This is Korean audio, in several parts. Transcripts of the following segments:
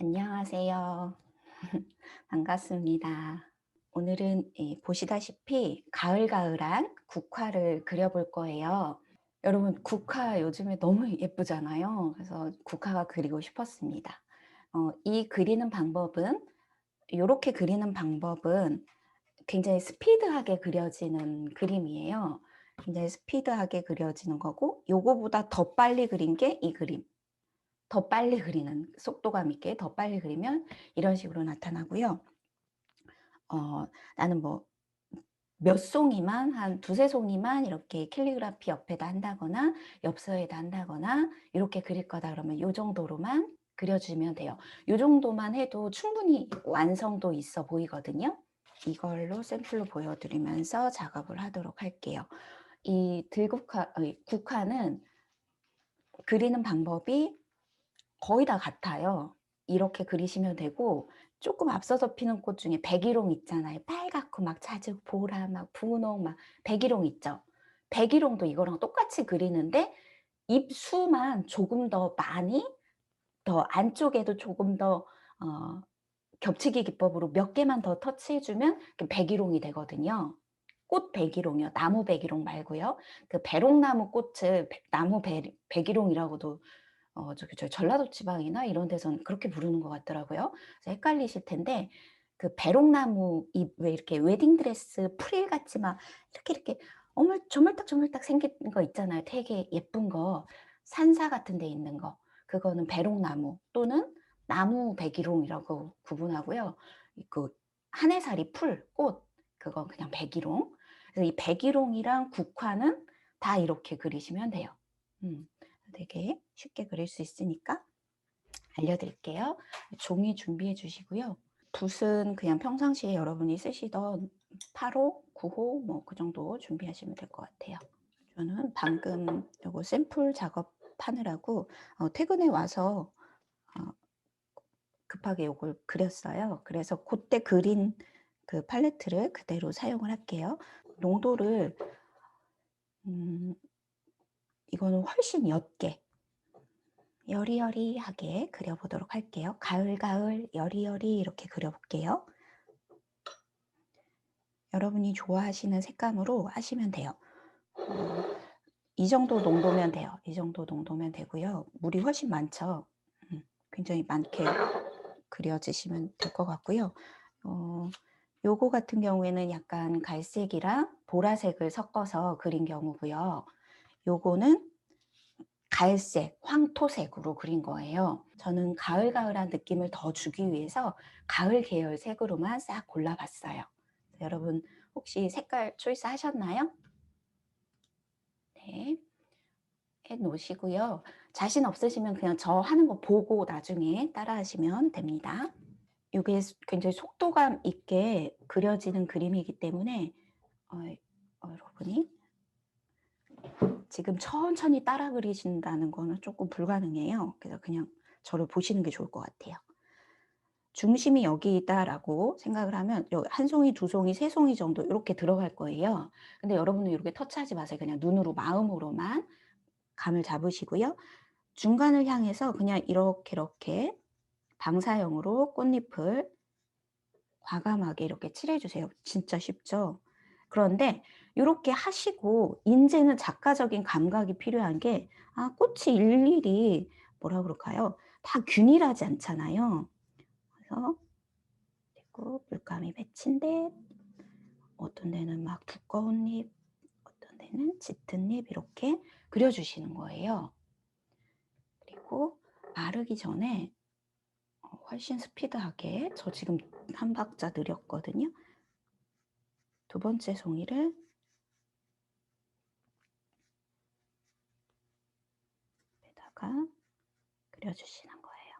안녕하세요. 반갑습니다. 오늘은 보시다시피 가을가을한 국화를 그려볼 거예요. 여러분, 국화 요즘에 너무 예쁘잖아요. 그래서 국화가 그리고 싶었습니다. 이 그리는 방법은, 요렇게 그리는 방법은 굉장히 스피드하게 그려지는 그림이에요. 굉장히 스피드하게 그려지는 거고, 요거보다 더 빨리 그린 게 이 그림. 더 빨리 그리는, 속도감 있게 더 빨리 그리면 이런 식으로 나타나고요. 나는 뭐 몇 송이만, 한 두세 송이만 이렇게 캘리그라피 옆에다 한다거나 엽서에다 한다거나 이렇게 그릴 거다 그러면 요 정도로만 그려 주면 돼요. 요 정도만 해도 충분히 완성도 있어 보이거든요. 이걸로 샘플로 보여 드리면서 작업을 하도록 할게요. 이 들국화 국화는 그리는 방법이 거의 다 같아요. 이렇게 그리시면 되고, 쪼끔 앞서서 피는 꽃 중에 백일홍 있잖아요. 빨갛고 막 자주 보라 막 분홍 막 백일홍 있죠. 백일홍도 이거랑 똑같이 그리는데 잎 수만 조금 더 많이, 더 안쪽에도 조금 더 어 겹치기 기법으로 몇 개만 더 터치해 주면 그 백일홍이 되거든요. 꽃 백일홍이요. 나무 백일홍 말고요. 그 배롱나무 꽃을 나무 백일홍이라고도 저기 전라도 지방이나 이런 데서는 그렇게 부르는 것 같더라고요. 그래서 헷갈리실 텐데, 그 배롱나무 잎 왜 이렇게 웨딩 드레스 프릴같이 막 이렇게 조물딱조물딱 생긴 거 있잖아요. 되게 예쁜 거. 산사 같은 데 있는 거. 그거는 배롱나무 또는 나무 백일홍이라고 구분하고요. 그 한해살이 꽃, 그건 그냥 백일홍. 그래서 이 백일홍이랑 국화는 다 이렇게 그리시면 돼요. 음. 되게 쉽게 그릴 수 있으니까 알려드릴게요. 종이 준비해 주시고요. 붓은 그냥 평상시에 여러분이 쓰시던 8호, 9호 뭐 그 정도 준비하시면 될 것 같아요. 저는 방금 요거 샘플 작업하느라고 퇴근해 와서 어 급하게 요걸 그렸어요. 그래서 고때 그린 그 팔레트를 그대로 사용을 할게요. 농도를 음 이거는 훨씬 옅게 여리여리하게 그려 보도록 할게요. 가을가을 여리여리 이렇게 그려 볼게요. 여러분이 좋아하시는 색감으로 하시면 돼요. 이 정도 농도면 돼요. 이 정도 농도면 되고요. 물이 훨씬 많죠. 굉장히 많게 그려지시면 될 것 같고요. 어 요거 같은 경우에는 약간 갈색이랑 보라색을 섞어서 그린 경우고요. 요거는 갈색, 황토색으로 그린 거예요. 저는 가을가을한 느낌을 더 주기 위해서 가을 계열 색으로만 싹 골라 봤어요. 여러분 혹시 색깔 초이스 하셨나요? 네. 해 놓으시고요. 자신 없으시면 그냥 저 하는 거 보고 나중에 따라 하시면 됩니다. 요게 굉장히 속도감 있게 그려지는 그림이기 때문에 어 여러분이 지금 천천히 따라 그리신다는 거는 쪼끔 불가능해요. 그래서 그냥 저를 보시는 게 좋을 것 같아요. '중심이 여기 있다.'라고 생각을 하면 요 한 송이, 두 송이, 세 송이 정도 요렇게 들어갈 거예요. 근데 여러분은 요렇게 터치하지 마세요. 그냥 눈으로 마음으로만 감을 잡으시고요. 중간을 향해서 그냥 이렇게 방사형으로 꽃잎을 과감하게 이렇게 칠해 주세요. 진짜 쉽죠? 그런데 요렇게 하시고 인제는 작가적인 감각이 필요한 게, 꽃이 일일이 뭐라 그럴까요? 다 균일하지 않잖아요. 그래서 그리고 물감이 맺힌데 어떤 데는 막 두꺼운 잎, 어떤 데는 짙은 잎 이렇게 그려 주시는 거예요. 그리고 마르기 전에 훨씬 스피드하게, 저 지금 한 박자 느렸거든요. 두 번째 송이를 에다가 그려 주시는 거예요.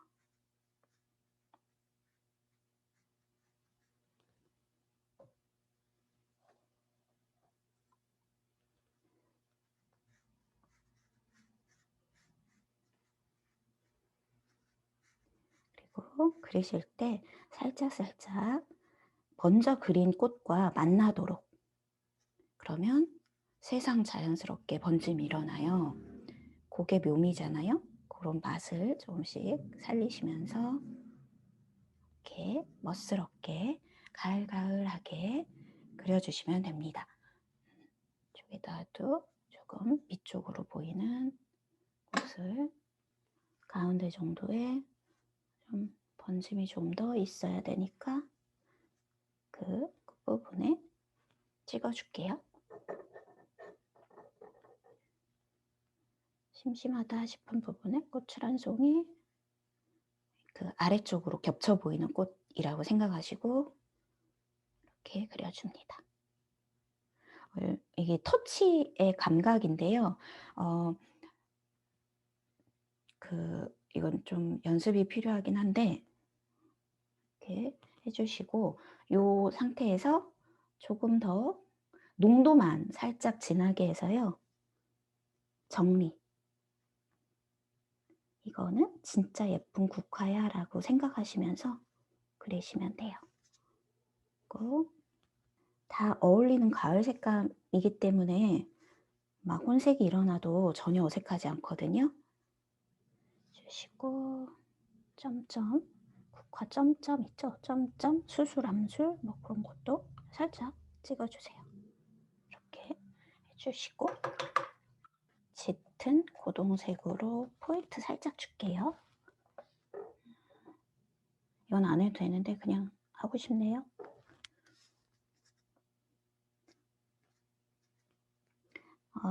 그리고 그리실 때 살짝살짝 먼저 그린 꽃과 만나도록, 그러면 세상 자연스럽게 번짐이 일어나요. 고게 묘미잖아요. 고런 맛을 조금씩 살리시면서 이렇게 멋스럽게 가을가을하게 그려주시면 됩니다. 여기다도 조금 밑쪽으로 보이는 곳을 가운데 정도에 좀 번짐이 좀 더 있어야 되니까 그 부분에 찍어줄게요. 심심하다 싶은 부분에 꽃을 한 송이 그 아래쪽으로 겹쳐 보이는 꽃이라고 생각하시고 이렇게 그려줍니다. 이게 터치의 감각인데요. 이건 좀 연습이 필요하긴 한데 이렇게 해주시고 이 상태에서 조금 더 농도만 살짝 진하게 해서요. 정리. 이거는 진짜 예쁜 국화야 라고 생각하시면서 그리시면 돼요. 그리고 다 어울리는 가을 색감이기 때문에 막 혼색이 일어나도 전혀 어색하지 않거든요. 주시고 점점 국화 점점 있죠? 점점 수술암술 뭐 그런 것도 살짝 찍어주세요. 이렇게 해주시고 짙은 고동색으로 포인트 살짝 줄게요. 이건 안 해도 되는데 그냥 하고 싶네요.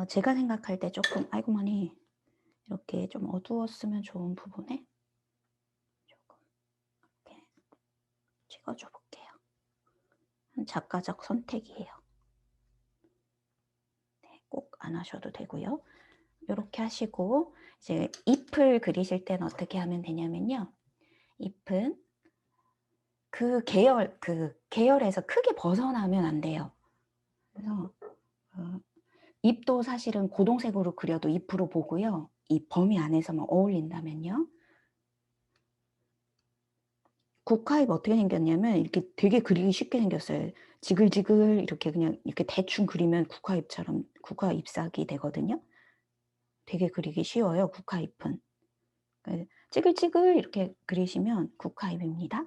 제가 생각할 때 조금 아이고머니 이렇게 좀 어두웠으면 좋은 부분에 조금 이렇게 찍어줘 볼게요. 작가적 선택이에요. 네, 꼭 안 하셔도 되고요. 이렇게 하시고 이제 잎을 그리실 때는 어떻게 하면 되냐면요. 잎은 그 계열에서 크게 벗어나면 안 돼요. 그래서 잎도 사실은 고동색으로 그려도 잎으로 보고요. 이 범위 안에서만 어울린다면요. 국화잎 어떻게 생겼냐면 이렇게 되게 그리기 쉽게 생겼어요. 지글지글 이렇게 그냥 이렇게 대충 그리면 국화잎처럼 국화 잎사귀 되거든요. 되게 그리기 쉬워요, 국화잎은. 찌글찌글 이렇게 그리시면 국화잎입니다.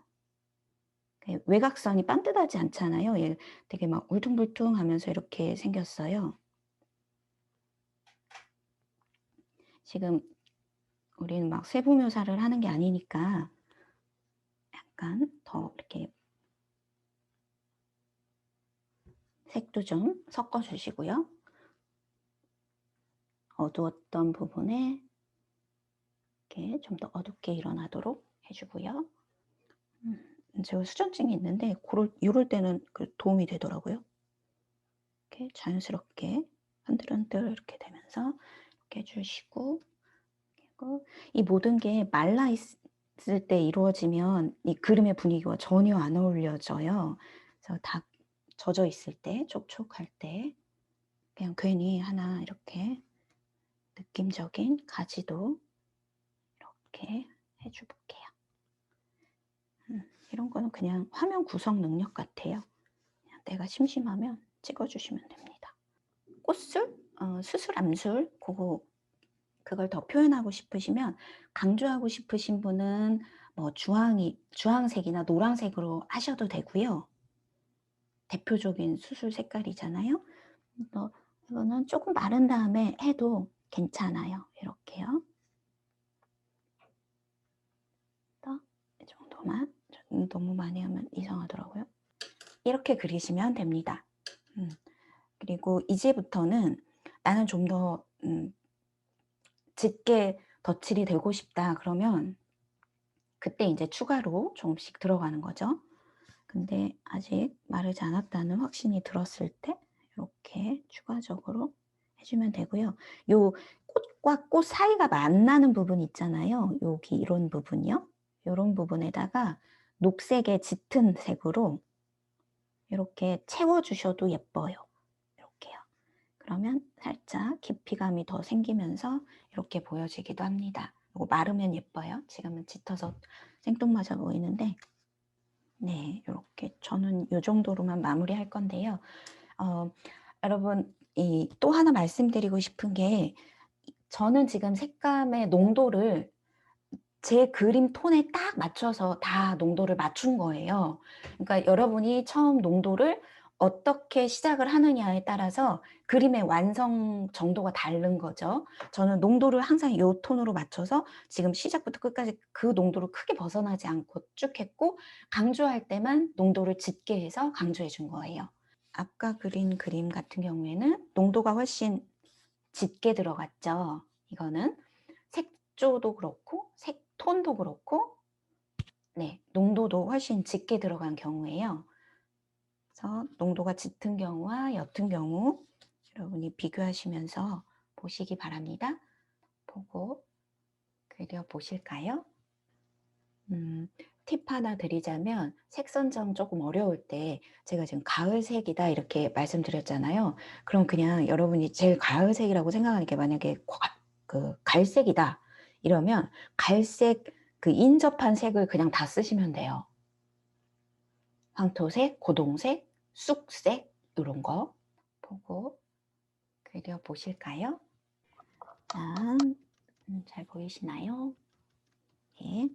외곽선이 반듯하지 않잖아요. 얘 되게 막 울퉁불퉁하면서 이렇게 생겼어요. 지금 우리는 막 세부 묘사를 하는 게 아니니까 약간 더 이렇게 색도 좀 섞어 주시고요. 어두웠던 부분에 이렇게 좀 더 어둡게 일어나도록 해주고요. 제가 수전증이 있는데 요럴 때는 도움이 되더라고요. 이렇게 자연스럽게 흔들흔들 이렇게 되면서 이렇게 해주시고, 그리고 이 모든 게 말라 있을 때 이루어지면 이 그림의 분위기와 전혀 안 어울려져요. 그래서 다 젖어 있을 때, 촉촉할 때 그냥 괜히 하나 이렇게 느낌적인 가지도 이렇게 해줘 볼게요. 이런 거는 그냥 화면 구성 능력 같아요. 그냥 내가 심심하면 찍어주시면 됩니다. 꽃술, 수술, 암술 그걸 더 표현하고 싶으시면 강조하고 싶으신 분은 뭐 주황색이나 노란색으로 하셔도 되고요. 대표적인 수술 색깔이잖아요. 이거는 조금 마른 다음에 해도 괜찮아요. 이렇게요. 이 정도만. 너무 많이 하면 이상하더라고요. 이렇게 그리시면 됩니다. 그리고 이제부터는 나는 좀 더 짙게 덧칠이 되고 싶다 그러면 그때 이제 추가로 조금씩 들어가는 거죠. 근데 아직 마르지 않았다는 확신이 들었을 때 이렇게 추가적으로 해주면 되고요. 요 꽃과 꽃 사이가 만나는 부분 있잖아요. 여기 이런 부분이요. 이런 부분에다가 녹색의 짙은 색으로 이렇게 채워주셔도 예뻐요. 이렇게요. 그러면 살짝 깊이감이 더 생기면서 이렇게 보여지기도 합니다. 이거 마르면 예뻐요. 지금은 짙어서 생뚱맞아 보이는데 네, 이렇게 저는 이 정도로만 마무리할 건데요. 여러분 또 하나 말씀드리고 싶은 게 저는 지금 색감의 농도를 제 그림 톤에 딱 맞춰서 다 농도를 맞춘 거예요. 그러니까 여러분이 처음 농도를 어떻게 시작을 하느냐에 따라서 그림의 완성 정도가 다른 거죠. 저는 농도를 항상 요 톤으로 맞춰서 지금 시작부터 끝까지 그 농도를 크게 벗어나지 않고 쭉 했고, 강조할 때만 농도를 짙게 해서 강조해 준 거예요. 아까 그린 그림 같은 경우에는 농도가 훨씬 짙게 들어갔죠. 이거는 색조도 그렇고 색톤도 그렇고 네, 농도도 훨씬 짙게 들어간 경우예요. 그래서 농도가 짙은 경우와 옅은 경우 여러분이 비교하시면서 보시기 바랍니다. 보고 그려 보실까요? 팁 하나 드리자면, 색선정 조금 어려울 때 제가 지금 가을색이다 이렇게 말씀드렸잖아요. 그럼 그냥 여러분이 제일 가을색이라고 생각하는 게 만약에 그 갈색이다 이러면 갈색 그 인접한 색을 그냥 다 쓰시면 돼요. 황토색, 고동색, 쑥색 이런 거 보고 그려 보실까요? 자, 잘 보이시나요? 네.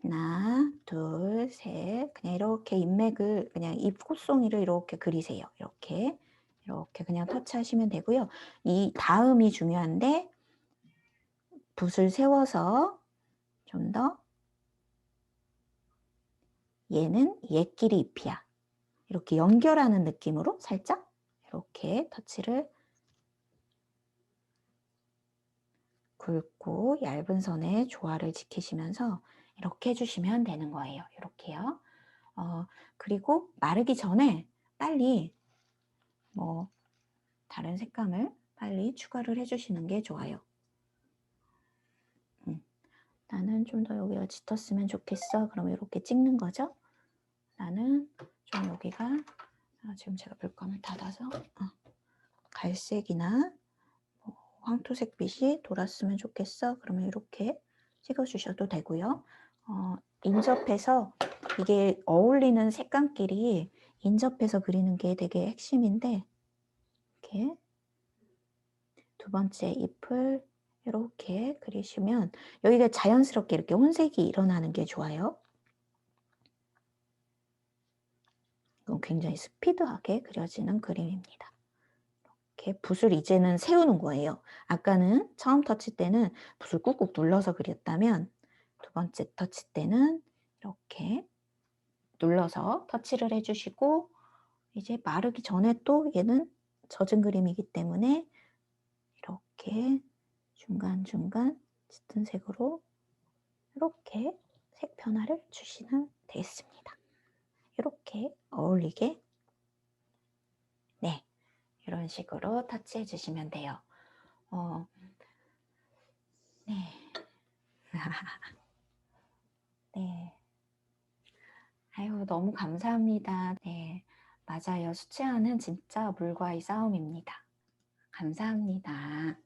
하나, 둘, 셋. 그냥 이렇게 인맥을, 그냥 이 콧송이를 이렇게 그리세요. 이렇게. 이렇게 그냥 터치하시면 되고요. 이 다음이 중요한데, 붓을 세워서 좀 더, 얘는 얘끼리 잎이야. 이렇게 연결하는 느낌으로 살짝 이렇게 터치를 굵고 얇은 선에 조화를 지키시면서 이렇게 해주시면 되는 거예요. 이렇게요. 그리고 마르기 전에 빨리 뭐 다른 색감을 빨리 추가를 해주시는 게 좋아요. 나는 좀 더 여기가 짙었으면 좋겠어. 그러면 이렇게 찍는 거죠. 나는 좀 여기가 지금 제가 물감을 닫아서 갈색이나 뭐 황토색 빛이 돌았으면 좋겠어. 그러면 이렇게 찍어주셔도 되고요. 인접해서 이게 어울리는 색감끼리 인접해서 그리는 게 되게 핵심인데, 이렇게 두 번째 잎을 이렇게 그리시면 여기가 자연스럽게 이렇게 혼색이 일어나는 게 좋아요. 이건 굉장히 스피드하게 그려지는 그림입니다. 이렇게 붓을 이제는 세우는 거예요. 아까는 처음 터치 때는 붓을 꾹꾹 눌러서 그렸다면 두 번째 터치 때는 이렇게 눌러서 터치를 해주시고, 이제 마르기 전에 또 얘는 젖은 그림이기 때문에 이렇게 중간중간 짙은 색으로 이렇게 색 변화를 주시면 되겠습니다. 이렇게 어울리게, 네, 이런 식으로 터치해 주시면 돼요. 네. 네. 아유, 너무 감사합니다. 네, 맞아요. 수채화는 진짜 물과의 싸움입니다. 감사합니다.